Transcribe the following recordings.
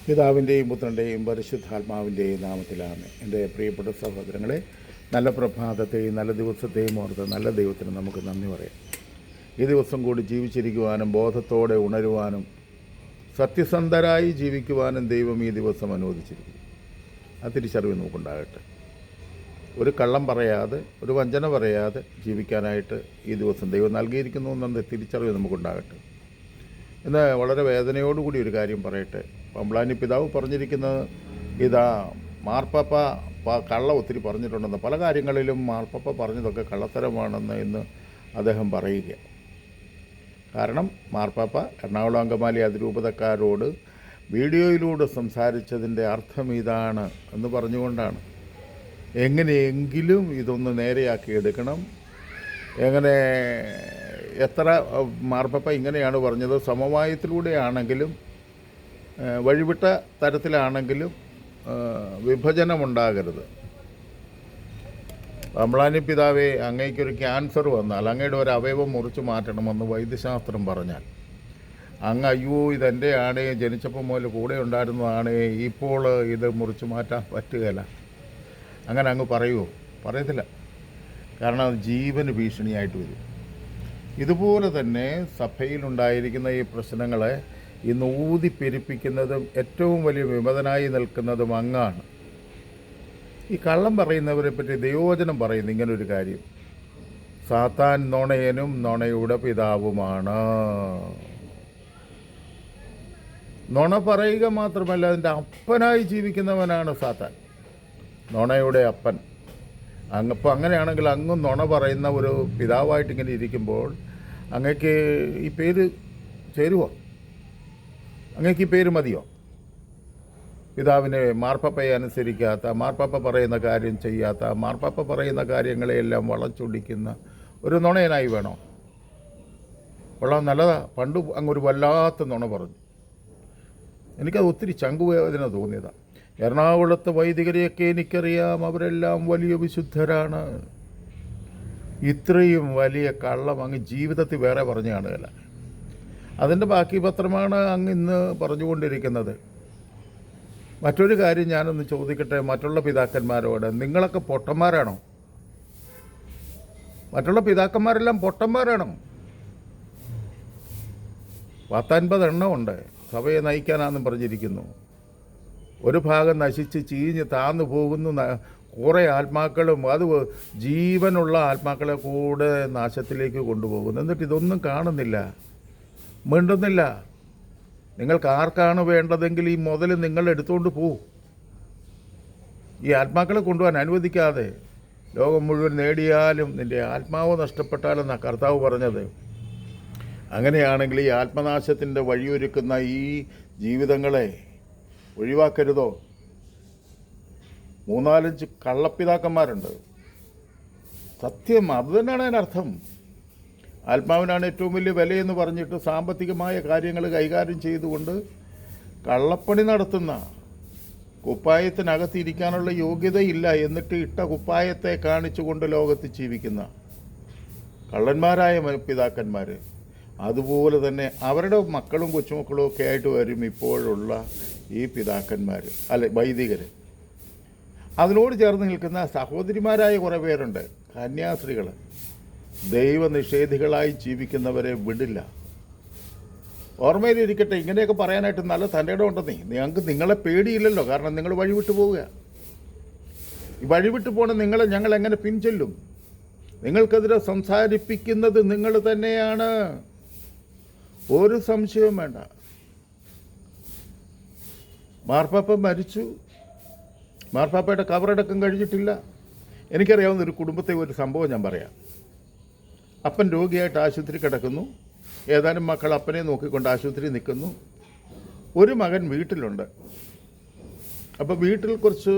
പിതാവിൻ്റെയും പുത്രൻ്റെയും പരിശുദ്ധാത്മാവിൻ്റെയും നാമത്തിലാണ്. എൻ്റെ പ്രിയപ്പെട്ട സഹോദരങ്ങളെ, നല്ല പ്രഭാതത്തെയും നല്ല ദിവസത്തെയും ഓർത്ത് നല്ല ദൈവത്തിന് നമുക്ക് നന്ദി പറയാം. ഈ ദിവസം കൂടി ജീവിച്ചിരിക്കുവാനും ബോധത്തോടെ ഉണരുവാനും സത്യസന്ധരായി ജീവിക്കുവാനും ദൈവം ഈ ദിവസം അനുവദിച്ചിരിക്കുന്നു. ആ തിരിച്ചറിവ് നമുക്കുണ്ടാകട്ടെ. ഒരു കള്ളം പറയാതെ, ഒരു വഞ്ചന പറയാതെ ജീവിക്കാനായിട്ട് ഈ ദിവസം ദൈവം നൽകിയിരിക്കുന്നു എന്ന തിരിച്ചറിവ് നമുക്കുണ്ടാകട്ടെ. ഇന്ന് വളരെ വേദനയോടുകൂടി ഒരു കാര്യം പറയട്ടെ. പമ്പ്ളാനി പിതാവ് പറഞ്ഞിരിക്കുന്നത് ഇതാ, മാർപ്പാപ്പ കള്ള ഒത്തിരി പറഞ്ഞിട്ടുണ്ടെന്ന്. പല കാര്യങ്ങളിലും മാർപ്പാപ്പ പറഞ്ഞതൊക്കെ കള്ളത്തരമാണെന്ന് ഇന്ന് അദ്ദേഹം പറയുക. കാരണം മാർപ്പാപ്പ എറണാകുളം അങ്കമാലി അതിരൂപതക്കാരോട് വീഡിയോയിലൂടെ സംസാരിച്ചതിൻ്റെ അർത്ഥം ഇതാണ് എന്ന് പറഞ്ഞുകൊണ്ടാണ്. എങ്ങനെയെങ്കിലും ഇതൊന്ന് നേരെയാക്കി എടുക്കണം. എത്ര മാർപ്പാപ്പ ഇങ്ങനെയാണ് പറഞ്ഞത്, സമവായത്തിലൂടെയാണെങ്കിലും വഴിവിട്ട തരത്തിലാണെങ്കിലും വിഭജനമുണ്ടാകരുത്. പമ്പ്ളാനി പിതാവേ, അങ്ങേക്കൊരു ക്യാൻസർ വന്നാൽ അങ്ങയുടെ ഒരു അവയവം മുറിച്ച് മാറ്റണമെന്ന് വൈദ്യശാസ്ത്രം പറഞ്ഞാൽ അങ്ങ് അയ്യോ ഇതെൻ്റെ ആണ്, ജനിച്ചപ്പോൾ മുതൽ കൂടെ ഉണ്ടായിരുന്നതാണ്, ഇപ്പോൾ ഇത് മുറിച്ച് മാറ്റാൻ പറ്റുകയില്ല, അങ്ങനെ അങ്ങ് പറയുമോ? പറയത്തില്ല. കാരണം അത് ജീവന് ഭീഷണിയായിട്ട് വരും. ഇതുപോലെ തന്നെ സഭയിലുണ്ടായിരിക്കുന്ന ഈ പ്രശ്നങ്ങളെ ഇന്ന് ഊതിപ്പെരിപ്പിക്കുന്നതും ഏറ്റവും വലിയ വിമതനായി നിൽക്കുന്നതും അങ്ങാണ്. ഈ കള്ളം പറയുന്നവരെ പറ്റി ദൈവവചനം പറയുന്നു ഇങ്ങനൊരു കാര്യം: സാത്താൻ നുണയനും നുണയുടെ പിതാവുമാണ്. നുണ പറയുക മാത്രമല്ല, അതിൻ്റെ അപ്പനായി ജീവിക്കുന്നവനാണ് സാത്താൻ, നുണയുടെ അപ്പൻ. അങ്ങപ്പോൾ അങ്ങനെയാണെങ്കിൽ അങ്ങ് നുണ പറയുന്ന ഒരു പിതാവായിട്ട് ഇങ്ങനെ ഇരിക്കുമ്പോൾ അങ്ങക്ക് ഈ പേര് ചേരുവോ? അങ്ങക്ക് ഈ പേര് മതിയോ? പിതാവിനെ മാർപ്പാപ്പയെ അനുസരിക്കാത്ത, മാർപ്പാപ്പ പറയുന്ന കാര്യം ചെയ്യാത്ത, മാർപ്പാപ്പ പറയുന്ന കാര്യങ്ങളെയെല്ലാം വളച്ചൊടിക്കുന്ന ഒരു നുണയനായി വേണോ? കൊള്ളാം, നല്ലതാ. പണ്ട് അങ്ങൊരു വല്ലാത്ത നുണ പറഞ്ഞു. എനിക്കത് ഒത്തിരി ചങ്കുവേദന തോന്നിയതാണ്. എറണാകുളത്തെ വൈദികരെയൊക്കെ എനിക്കറിയാം, അവരെല്ലാം വലിയ വിശുദ്ധരാണ്. ഇത്രയും വലിയ കള്ളം അങ്ങ് ജീവിതത്തിൽ വേറെ പറഞ്ഞു കാണുകയില്ല. അതിൻ്റെ ബാക്കി പത്രമാണ് അങ്ങ് ഇന്ന് പറഞ്ഞുകൊണ്ടിരിക്കുന്നത്. മറ്റൊരു കാര്യം ഞാനൊന്ന് ചോദിക്കട്ടെ മറ്റുള്ള പിതാക്കന്മാരോട്, നിങ്ങളൊക്കെ പൊട്ടന്മാരാണോ? മറ്റുള്ള പിതാക്കന്മാരെല്ലാം പൊട്ടന്മാരാണോ? 50 എണ്ണമുണ്ട് സഭയെ നയിക്കാനാണെന്നും പറഞ്ഞിരിക്കുന്നു. ഒരു ഭാഗം നശിച്ച് ചീഞ്ഞ് താന്നു പോകുന്നു കുറേ ആത്മാക്കളും, അത് ജീവനുള്ള ആത്മാക്കളെ കൂടെ നാശത്തിലേക്ക് കൊണ്ടുപോകുന്നു. എന്നിട്ട് ഇതൊന്നും കാണുന്നില്ല, മിണ്ടുന്നില്ല. നിങ്ങൾക്ക് ആർക്കാണ് വേണ്ടതെങ്കിൽ ഈ മുതൽ നിങ്ങൾ എടുത്തുകൊണ്ട് പോവും. ഈ ആത്മാക്കളെ കൊണ്ടുപോകാൻ അനുവദിക്കാതെ. ലോകം മുഴുവൻ നേടിയാലും നിൻ്റെ ആത്മാവ് നഷ്ടപ്പെട്ടാലെന്നാണ് കർത്താവ് പറഞ്ഞത്. അങ്ങനെയാണെങ്കിൽ ഈ ആത്മനാശത്തിൻ്റെ വഴിയൊരുക്കുന്ന ഈ ജീവിതങ്ങളെ ഒഴിവാക്കരുതോ? 3-4 കള്ളപ്പിതാക്കന്മാരുണ്ട്. സത്യം അത് തന്നെയാണ് അതിനർത്ഥം. ആത്മാവിനാണ് ഏറ്റവും വലിയ വിലയെന്ന് പറഞ്ഞിട്ട് സാമ്പത്തികമായ കാര്യങ്ങൾ കൈകാര്യം ചെയ്തുകൊണ്ട് കള്ളപ്പണി നടത്തുന്ന, കുപ്പായത്തിനകത്തിരിക്കാനുള്ള യോഗ്യതയില്ല എന്നിട്ട് ഇട്ട കുപ്പായത്തെ കാണിച്ചുകൊണ്ട് ലോകത്ത് ജീവിക്കുന്ന കള്ളന്മാരായ പിതാക്കന്മാർ, അതുപോലെ തന്നെ അവരുടെ മക്കളും കൊച്ചുമക്കളും ഒക്കെ ആയിട്ട് വരും ഇപ്പോഴുള്ള ഈ പിതാക്കന്മാർ, വൈദികർ. അതിനോട് ചേർന്ന് നിൽക്കുന്ന സഹോദരിമാരായ കുറേ പേരുണ്ട്, കന്യാസ്ത്രീകൾ. ദൈവനിഷേധികളായി ജീവിക്കുന്നവരെ വിടില്ല. ഓർമ്മയിലിരിക്കട്ടെ, ഇങ്ങനെയൊക്കെ പറയാനായിട്ട് നല്ല തൻ്റെ ഇടം ഉണ്ടെന്നേ. ഞങ്ങൾക്ക് നിങ്ങളെ പേടിയില്ലല്ലോ, കാരണം നിങ്ങൾ വഴിവിട്ട് പോവുക. ഈ വഴിവിട്ട് പോകണം നിങ്ങളെ ഞങ്ങൾ എങ്ങനെ പിൻചൊല്ലും? നിങ്ങൾക്കെതിരെ സംസാരിപ്പിക്കുന്നത് നിങ്ങൾ തന്നെയാണ്, ഒരു സംശയവും വേണ്ട. മാർപ്പാപ്പ മരിച്ചു, മാർപ്പാപ്പയുടെ കബറടക്കം കഴിഞ്ഞിട്ടില്ല. എനിക്കറിയാവുന്ന ഒരു കുടുംബത്തെ ഒരു സംഭവം ഞാൻ പറയാം. അപ്പൻ രോഗിയായിട്ട് ആശുപത്രി കിടക്കുന്നു. ഏതാനും മക്കൾ അപ്പനെ നോക്കിക്കൊണ്ട് ആശുപത്രി നിൽക്കുന്നു. ഒരു മകൻ വീട്ടിലുണ്ട്. അപ്പോൾ വീട്ടിൽ കുറച്ച്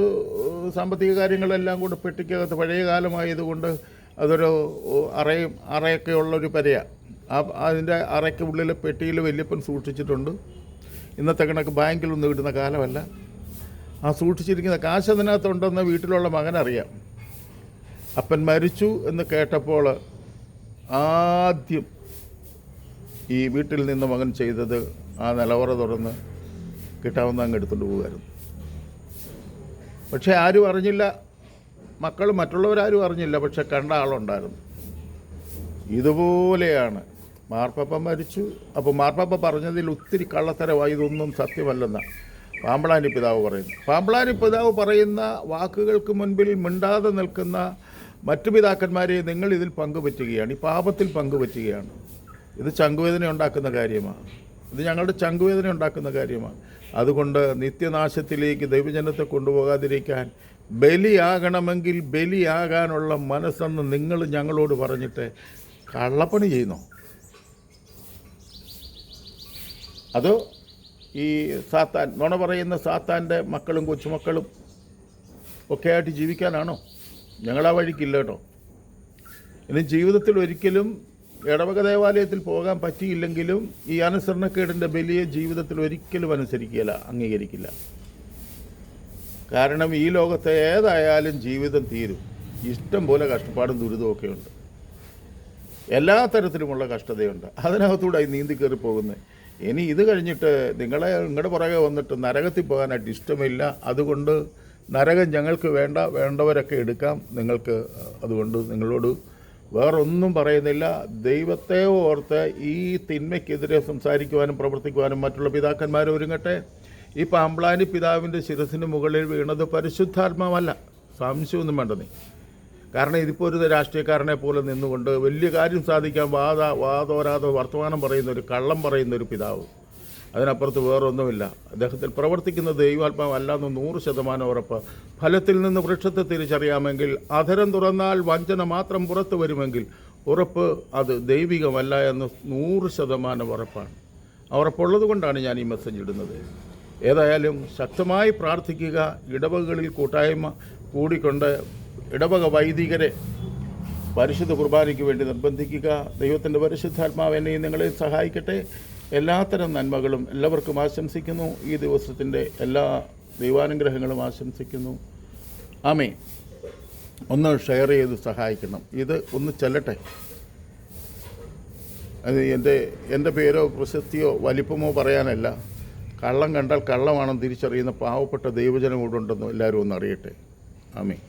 സാമ്പത്തിക കാര്യങ്ങളെല്ലാം കൂടെ പെട്ടിക്കകത്ത്, പഴയ കാലമായതുകൊണ്ട് അതൊരു അറയൊക്കെ ഉള്ളൊരു പെരയാണ്. അതിൻ്റെ അറയ്ക്ക് ഉള്ളിലെ പെട്ടിയിൽ വല്യപ്പൻ സൂക്ഷിച്ചിട്ടുണ്ട്. ഇന്നത്തെ കണക്ക് ബാങ്കിലൊന്നും കിട്ടുന്ന കാലമല്ല. ആ സൂക്ഷിച്ചിരിക്കുന്ന കാശ് അതിനകത്തുണ്ടെന്ന് വീട്ടിലുള്ള മകനറിയാം. അപ്പൻ മരിച്ചു എന്ന് കേട്ടപ്പോൾ ആദ്യം ഈ വീട്ടിൽ നിന്ന് മകൻ ചെയ്തത് ആ നിലവറ തുറന്ന് കിട്ടാവുന്ന അങ്ങ് എടുത്തുകൊണ്ട് പോകുമായിരുന്നു. പക്ഷേ ആരും അറിഞ്ഞില്ല, മക്കൾ മറ്റുള്ളവരാരും അറിഞ്ഞില്ല. പക്ഷെ കണ്ട ആളുണ്ടായിരുന്നു. ഇതുപോലെയാണ് മാർപ്പാപ്പ മരിച്ചു. അപ്പോൾ മാർപ്പാപ്പ പറഞ്ഞതിൽ ഒത്തിരി കള്ളത്തരമായി, ഇതൊന്നും സത്യമല്ലെന്നാണ് പാമ്പ്ളാനി പിതാവ് പറയുന്നു. പാമ്പ്ളാനി പിതാവ് പറയുന്ന വാക്കുകൾക്ക് മുൻപിൽ മിണ്ടാതെ നിൽക്കുന്ന മറ്റു പിതാക്കന്മാരെ നിങ്ങൾ ഇതിൽ പങ്കുപറ്റുകയാണ്, ഈ പാപത്തിൽ പങ്കുപറ്റുകയാണ്. ഇത് ചങ്കുവേദന ഉണ്ടാക്കുന്ന കാര്യമാണ്. ഇത് ഞങ്ങളുടെ ചങ്കുവേദന ഉണ്ടാക്കുന്ന കാര്യമാണ്. അതുകൊണ്ട് നിത്യനാശത്തിലേക്ക് ദൈവജനത്തെ കൊണ്ടുപോകാതിരിക്കാൻ ബലിയാകണമെങ്കിൽ ബലിയാകാനുള്ള മനസ്സെന്ന് നിങ്ങൾ ഞങ്ങളോട് പറഞ്ഞിട്ട് കള്ളപ്പണി ചെയ്യുന്നു. അതോ ഈ സാത്താൻ, നുണ പറയുന്ന സാത്താൻ്റെ മക്കളും കൊച്ചുമക്കളും ഒക്കെ ആയിട്ട് ജീവിക്കാനാണോ? ഞങ്ങളാ വഴിക്കില്ല കേട്ടോ. ഇനി ജീവിതത്തിൽ ഒരിക്കലും ഇടവക ദേവാലയത്തിൽ പോകാൻ പറ്റിയില്ലെങ്കിലും ഈ അനുസരണക്കേടിൻ്റെ ബലിയെ ജീവിതത്തിൽ ഒരിക്കലും അനുസരിക്കില്ല, അംഗീകരിക്കില്ല. കാരണം ഈ ലോകത്തെ ഏതായാലും ജീവിതം തീരും. ഇഷ്ടം പോലെ കഷ്ടപ്പാടും ദുരിതമൊക്കെ ഉണ്ട്, എല്ലാ തരത്തിലുമുള്ള കഷ്ടതയുണ്ട്. അതിനകത്തൂടെ നീന്തി കയറി പോകുന്നത്. ഇനി ഇത് കഴിഞ്ഞിട്ട് നിങ്ങളുടെ പുറകെ വന്നിട്ട് നരകത്തിൽ പോകാനായിട്ട് ഇഷ്ടമില്ല. അതുകൊണ്ട് നരകം ഞങ്ങൾക്ക് വേണ്ട, വേണ്ടവരൊക്കെ എടുക്കാം നിങ്ങൾക്ക്. അതുകൊണ്ട് നിങ്ങളോട് വേറൊന്നും പറയുന്നില്ല. ദൈവത്തെ ഓർത്ത് ഈ തിന്മയ്ക്കെതിരെ സംസാരിക്കുവാനും പ്രവർത്തിക്കുവാനും മറ്റുള്ള പിതാക്കന്മാർ ഒരുങ്ങട്ടെ. ഈ പാമ്പ്ളാനി പിതാവിൻ്റെ ശിരസിന് മുകളിൽ വീണത് പരിശുദ്ധാത്മാവല്ല, സംശയമൊന്നും വേണ്ട നീ. കാരണം ഇതിപ്പോൾ ഒരു രാഷ്ട്രീയക്കാരനെ പോലെ നിന്നുകൊണ്ട് വലിയ കാര്യം സാധിക്കാൻ വാതോരാതെ വർത്തമാനം പറയുന്ന ഒരു കള്ളം പറയുന്ന ഒരു പിതാവ്, അതിനപ്പുറത്ത് വേറൊന്നുമില്ല. അദ്ദേഹത്തിൽ പ്രവർത്തിക്കുന്ന ദൈവാത്മാവ് അല്ലാന്ന് 100% ഉറപ്പ്. ഫലത്തിൽ നിന്ന് വൃക്ഷത്തെ തിരിച്ചറിയാമെങ്കിൽ, അധരം തുറന്നാൽ വഞ്ചന മാത്രം പുറത്തു വരുമെങ്കിൽ ഉറപ്പ് അത് ദൈവികമല്ല എന്ന് 100% ഉറപ്പാണ്. ഉറപ്പുള്ളത് കൊണ്ടാണ് ഞാൻ ഈ മെസ്സേജ് ഇടുന്നത്. ഏതായാലും ശക്തമായി പ്രാർത്ഥിക്കുക. ഇടവകകളിൽ കൂട്ടായ്മ കൂടിക്കൊണ്ട് ഇടവക വൈദികരെ പരിശുദ്ധ കുർബാനയ്ക്ക് വേണ്ടി നിർബന്ധിക്കുക. ദൈവത്തിൻ്റെ പരിശുദ്ധാത്മാവ് എന്നെയും നിങ്ങളെ സഹായിക്കട്ടെ. എല്ലാത്തരം നന്മകളും എല്ലാവർക്കും ആശംസിക്കുന്നു. ഈ ദിവസത്തിൻ്റെ എല്ലാ ദൈവാനുഗ്രഹങ്ങളും ആശംസിക്കുന്നു. ആമേൻ. ഒന്ന് ഷെയർ ചെയ്ത് സഹായിക്കണം. ഇത് ഒന്ന് ചെല്ലട്ടെ. അത് എൻ്റെ പേരോ പ്രശസ്തിയോ വലിപ്പമോ പറയാനല്ല. കള്ളം കണ്ടാൽ കള്ളമാണെന്ന് തിരിച്ചറിയുന്ന പാവപ്പെട്ട ദൈവജനം കൂടെ ഉണ്ടെന്ന് എല്ലാവരും ഒന്ന് അറിയട്ടെ. ആമേൻ.